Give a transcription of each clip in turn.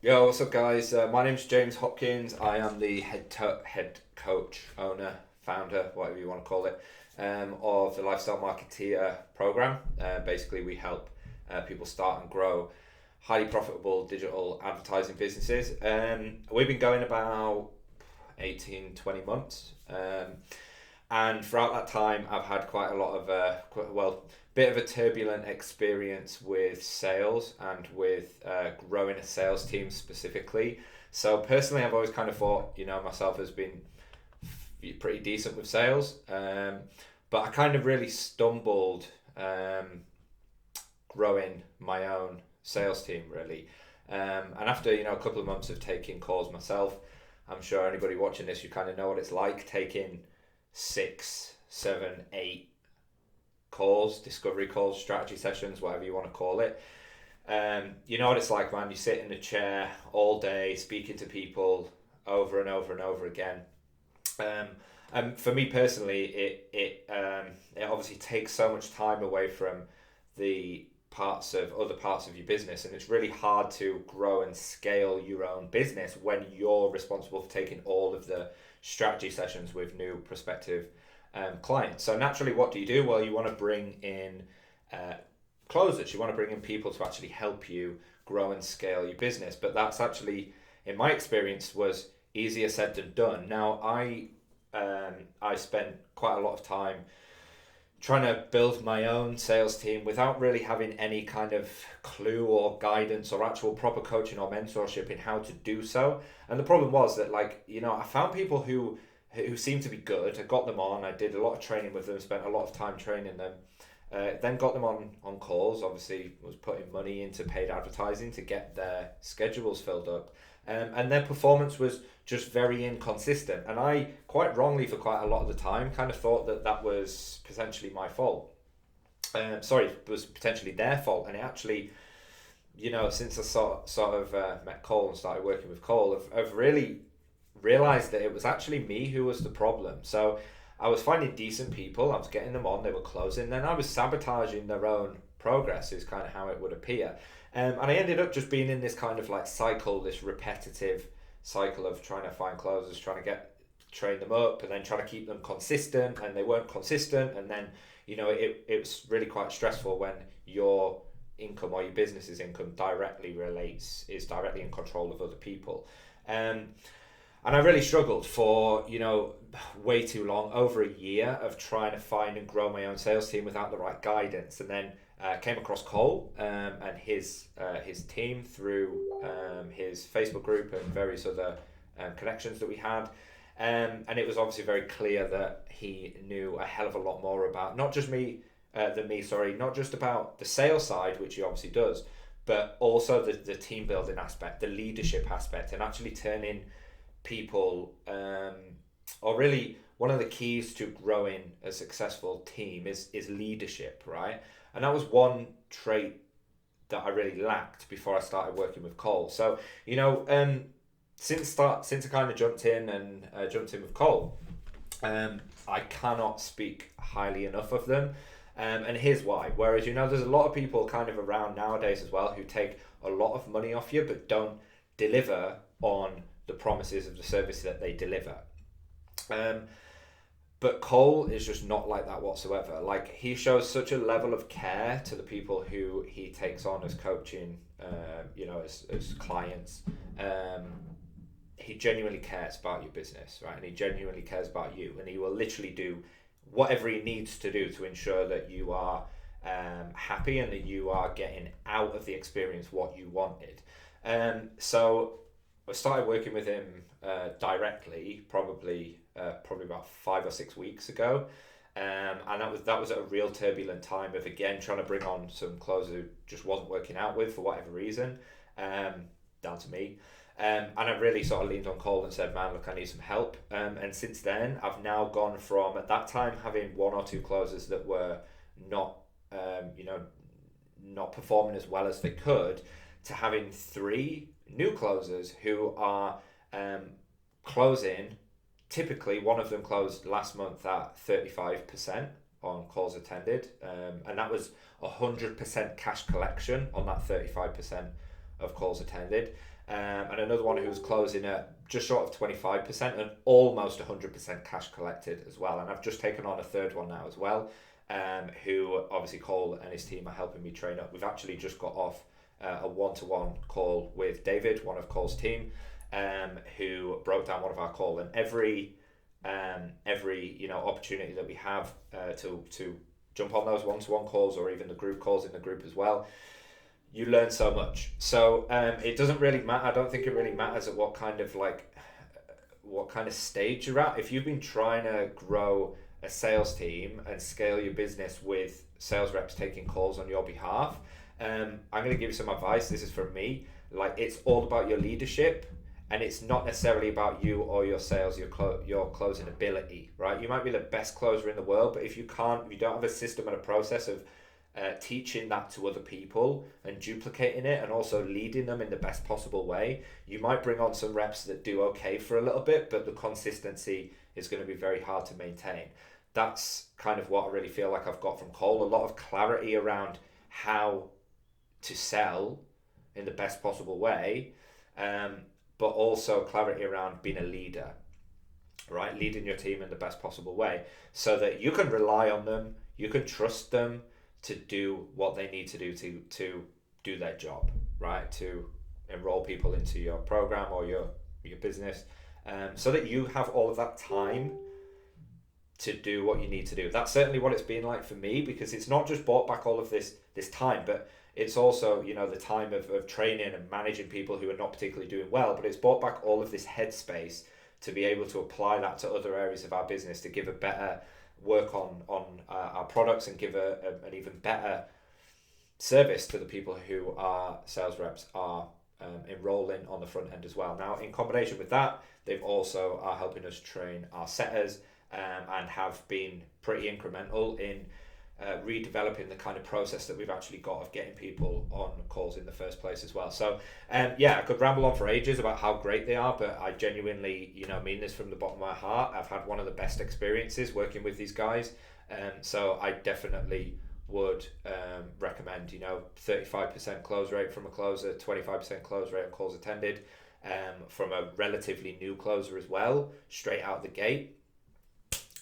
Yo, what's up, guys? My name's James Hopkins. I am the head coach, owner, founder, whatever you want to call it, of the Lifestyle Marketeer program. Basically, we help people start and grow highly profitable digital advertising businesses. We've been going about 18, 20 months. And throughout that time, I've had quite a lot of, bit of a turbulent experience with sales and with growing a sales team specifically. So personally, I've always kind of thought, myself as being pretty decent with sales. But I kind of really stumbled growing my own sales team, really. And after, a couple of months of taking calls myself, I'm sure anybody watching this, you kind of know what it's like taking six, seven, eight calls, discovery calls, strategy sessions, whatever you want to call it. You know what it's like, man. You sit in a chair all day speaking to people over and over and over again. Um, and for me personally, it obviously takes so much time away from the other parts of your business, and it's really hard to grow and scale your own business when you're responsible for taking all of the strategy sessions with new prospective clients. So naturally, what do? Well, you want to bring in closers. You want to bring in people to actually help you grow and scale your business. But that's actually, in my experience, was easier said than done. Now, I spent quite a lot of time trying to build my own sales team without really having any kind of clue or guidance or actual proper coaching or mentorship in how to do so. And the problem was that, I found people who seemed to be good. I got them on. I did a lot of training with them. Spent a lot of time training them. Then got them on calls. Obviously, was putting money into paid advertising to get their schedules filled up, and their performance was just very inconsistent. And I, quite wrongly for quite a lot of the time, kind of thought that that was potentially my fault. Sorry, it was potentially their fault. And it actually, since I sort of met Cole and started working with Cole, I've really realized that it was actually me who was the problem. So I was finding decent people, I was getting them on, they were closing, then I was sabotaging their own progress, is kind of how it would appear. And I ended up just being in this kind of like cycle, this repetitive cycle of trying to find closers, trying to train them up, and then trying to keep them consistent, and they weren't consistent. And then, it was really quite stressful when your income or your business's income is directly in control of other people. And I really struggled for, way too long, over a year of trying to find and grow my own sales team without the right guidance. And then came across Cole and his team through his Facebook group and various other connections that we had. And it was obviously very clear that he knew a hell of a lot more about not just not just about the sales side, which he obviously does, but also the team building aspect, the leadership aspect, and actually turning people, or really one of the keys to growing a successful team is leadership, right? And that was one trait that I really lacked before I started working with Cole. So, since I kind of jumped in with Cole, I cannot speak highly enough of them. And here's why. Whereas, there's a lot of people kind of around nowadays as well who take a lot of money off you but don't deliver on the promises of the service that they deliver. But Cole is just not like that whatsoever. Like, he shows such a level of care to the people who he takes on as coaching, as clients. He genuinely cares about your business, right? And he genuinely cares about you. And he will literally do whatever he needs to do to ensure that you are happy and that you are getting out of the experience what you wanted. So I started working with him directly, probably about 5 or 6 weeks ago, and that was at a real turbulent time of, again, trying to bring on some closers who just wasn't working out with for whatever reason, down to me. And I really sort of leaned on Cole and said, man, look, I need some help. And since then, I've now gone from, at that time, having one or two closers that were not, not performing as well as they could, to having three new closers who are closing. Typically, one of them closed last month at 35% on calls attended, and that was 100% cash collection on that 35% of calls attended. and another one who's closing at just short of 25% and almost 100% cash collected as well. And I've just taken on a third one now as well, who obviously Cole and his team are helping me train up. We've actually just got off a one-to-one call with David, one of Cole's team, who broke down one of our call, and every opportunity that we have to jump on those one-to-one calls or even the group calls in the group as well, you learn so much. So it doesn't really matter. I don't think it really matters at what kind of stage you're at. If you've been trying to grow a sales team and scale your business with sales reps taking calls on your behalf, I'm going to give you some advice. This is from me. Like, it's all about your leadership, and it's not necessarily about you or your sales, your closing ability, right? You might be the best closer in the world, but if you don't have a system and a process of teaching that to other people and duplicating it and also leading them in the best possible way, you might bring on some reps that do okay for a little bit, but the consistency is going to be very hard to maintain. That's kind of what I really feel like I've got from Cole. A lot of clarity around how to sell in the best possible way, but also clarity around being a leader, right? Leading your team in the best possible way so that you can rely on them, you can trust them to do what they need to do to do their job, right? To enroll people into your program or your business, so that you have all of that time to do what you need to do. That's certainly what it's been like for me, because it's not just bought back all of this time, but it's also, the time of training and managing people who are not particularly doing well, but it's bought back all of this headspace to be able to apply that to other areas of our business, to give a better work on our products and give an even better service to the people who our sales reps are enrolling on the front end as well. Now, in combination with that, they've also are helping us train our setters, and have been pretty incremental in redeveloping the kind of process that we've actually got of getting people on calls in the first place as well. So I could ramble on for ages about how great they are, but I genuinely mean this from the bottom of my heart. I've had one of the best experiences working with these guys, so I definitely would recommend 35% close rate from a closer, 25% close rate on calls attended, from a relatively new closer as well, straight out the gate.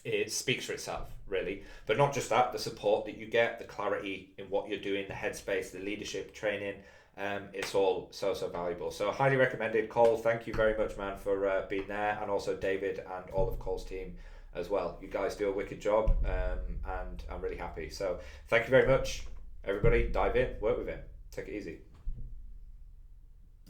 It speaks for itself, really. But not just that, the support that you get, the clarity in what you're doing, the headspace, the leadership training, it's all so valuable. So highly recommended. Cole, thank you very much, man, for being there, and also David and all of Cole's team as well. You guys do a wicked job, and I'm really happy. So thank you very much, everybody. Dive in, work with him, take it easy.